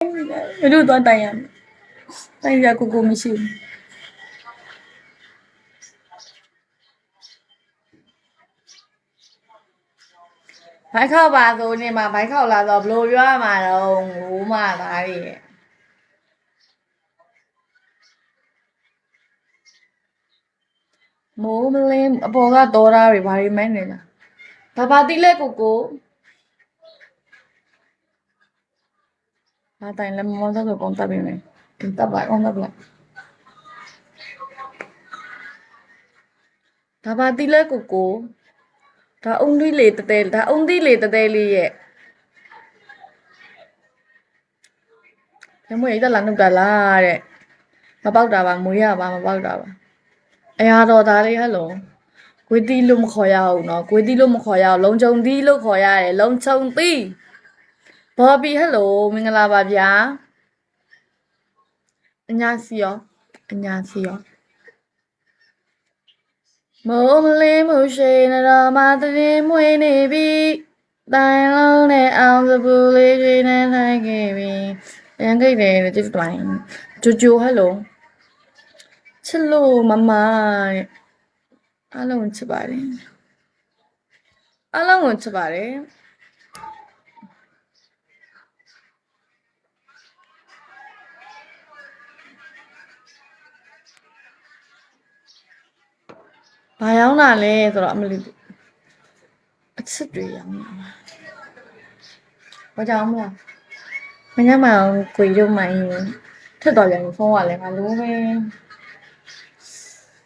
ဘယ်လိုသွားတိုင်ရမလဲတိုင်ရကိုမရှိဘူးဘိုက်ခောက်ပါဆိုနေမှာဘိုက်ခောက်လာတော့ဘလို့ပြောရမှာတော့ငိုးမှသားတွေမိုးမလင်းအပေါ်ကတော်သားတွေဘာတွေမဲနေလားဘာတိလဲကိုဘာတိုင်လဲမောတော့ကောင်းတပ်ပြီမယ်တပ်ပါအောင်တပ်လိုက်ဒါဘာတိလဲကိုဒါအုံသီးလေတတဲဒါအုံသီးလေတတဲလေးရဲ့မွေးတက်လာနှုတ်တာလားတဲ့မပေါက်တာပါမွေးရပါမပေါက်တာပါအရာတော်သားလေးဟယ်လိုကွေးတီးလို့မခေါ်ရအောင်နော်ကွေးတီးလို့မခေါ်ရအောင်လုံချုံသီးလို့ခေါ်ရတယ်လုံချုံသီးဘော်ဘီဟယ်လိုမင်္ဂလာပါဗျာအညာစီရောမိုးမလင်းမှုရှိနေတော့မတည်မွေးနေပြီတိုင်လုံးနဲ့အောင်စပူလေးတွေနဲ့နိုင်ခဲ့ပြီရန်ခိတ်တယ်ကျေးဇူးတင်ဂျိုဂျိုဟယ်လိုချစ်လို့မမအားလုံးချစ်ပါတယ်အားလုံးကိုချစ်ပါတယ်ဘာရောင်းတာလဲဆိုတော့အမလီအချစ်တွေရောင်းတာဘာကြောင့်မလားမညမအောင်ကိုရုံမိုင်းထက်တော်ပြန်ဖုန်းကလည်းငါလိုပဲဘ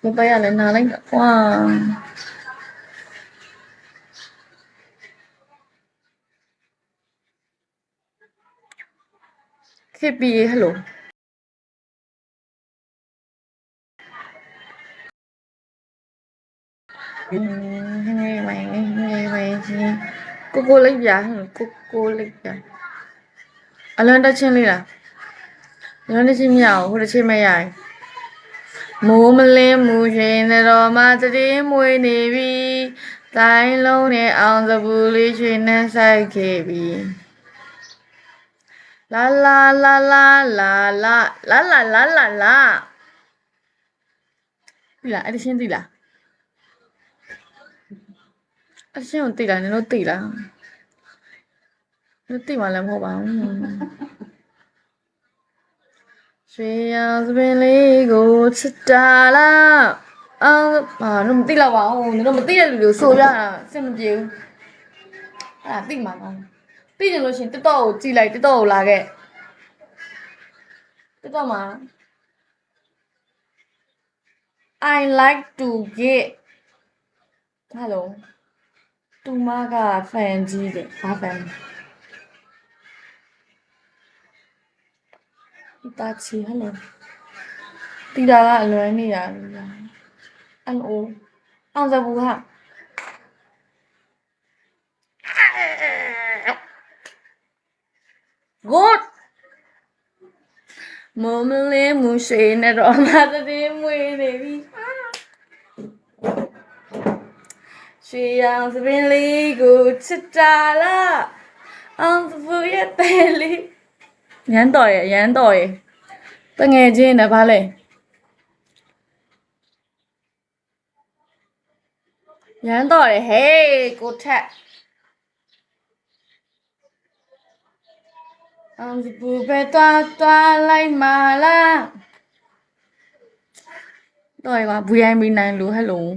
ယ်ပါရလဲနားလိုက်ကွာခေပီဟယ်လိုကိုလိုက်ပြကိုလိုက်ပြအလွန်တချင်းလေးလားအလွန်တချင်းမရဘူးဟိုတချင်းမရရင်မိုးမလင်းမှုရှင်တော်မှာတည်မွေးနေပြီတိုင်းလုံးနဲ့အောင်စပူလေးရွှေနှန်းဆိုင်ခဲ့ပြီလာလာလာလာလာလာလာလာလာလာလာဒီလားအဲ့ဒီရှင်းဒီလားအရှင်းကိုသိလားနင်တို့သိလားနင်သိမှလည်းမဟုတ်ပါဘူးရွှေရောင်စပင်လေးကိုချစ်တာလားအောင်တော့မသိတော့ပါဘူးနင်တို့မသိတဲ့လူတွေဆိုရတာအဆင်မပြေဘူးအဲ့ဒါသိမှာကောင်းသိကြလို့ရှင်တက်တော့ကိုကြည်လိုက်တက်တော့ကိုလာခဲ့တက်တော့မှာ I like to get hello တူမက fan ကြီးတယ်ဘာ fan တာချီ hello တီတာကအလွမ်းနေရလား NO အောင်စဘူးဟာgood မမလေးမူရှိနေတော့မတည်မွေးနေပြီရွှေရောင်စပင်လေးကိုချစ်တာလားအောင်စဘူးရဲ့တဲလေးရမ်းတော်ရဲ့တငယ်ချင်းနဲ့ဗာလဲရမ်းတော်ရဲ့ဟေးကိုထက်အောင်စဘူးပဲတွားလိုက်မှာလားတော်ရပါ VIP နိုင်လို့ဟယ်လို